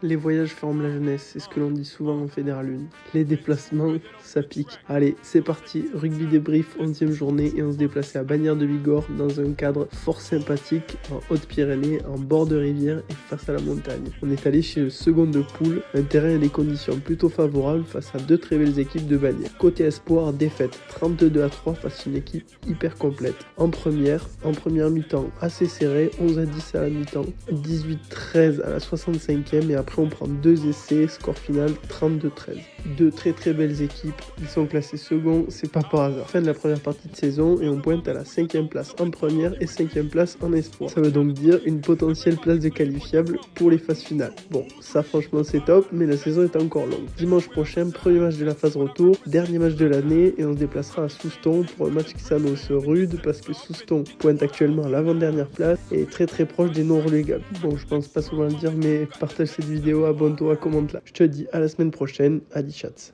Les voyages forment la jeunesse, c'est ce que l'on dit souvent en Fédéral 1. Les déplacements, ça pique. Allez, c'est parti, rugby débrief, 11e journée, et on se déplaçait à Bagnères de Bigorre dans un cadre fort sympathique, en Haute-Pyrénées, en bord de rivière et face à la montagne. On est allé chez le second de poule, un terrain et des conditions plutôt favorables face à deux très belles équipes de Bagnères. Côté espoir, défaite 32-3 face à une équipe hyper complète. En première mi-temps assez serré, 11-10 à la mi-temps, 18-13 à la 65e, et après on prend 2 essais, score final 32-13. Deux très belles équipes, ils sont classés second, c'est pas par hasard. Fin de la première partie de saison et on pointe à la 5e place en première et 5e place en espoir. Ça veut donc dire une potentielle place de qualifiable pour les phases finales. Bon, ça franchement c'est top, mais la saison est encore longue. Dimanche prochain, premier match de la phase retour, dernier match de l'année, et on se déplacera à Souston pour un match qui s'annonce rude parce que Souston pointe actuellement à l'avant-dernière place et est très proche des non relégables. Bon, je pense pas souvent le dire, mais partage cette vidéo, abonne-toi, commente-la. Je te dis à la semaine prochaine, Adi Chats.